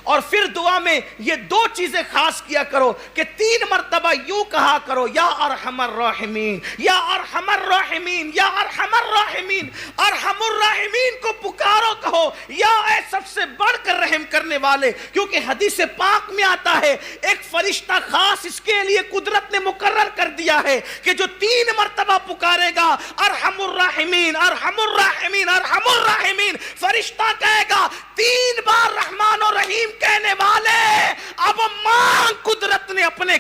और फिर दुआ में ये दो चीजें खास किया करो कि 3 मरतबा यूं कहा करो, या अरहमर राहिमीन, या अरहमर राहिमीन, या अरहमर राहिमीन। अरहमुर राहिमीन को पुकारो, कहो या ऐ सबसे बढ़कर रहम करने वाले, क्योंकि हदीस पाक में आता है एक फरिश्ता खास इसके लिए कुदरत ने मुकर्रर कर दिया है कि जो 3 मरतबा पुकारेगा अरहमुर राहिमीन, अरहमुर राहिमीन, अरहमुर राहिमीन, फरिश्ता कहेगा 3 बार रहमान और रहीम कहने वाले अब मांग कुदरत ने अपने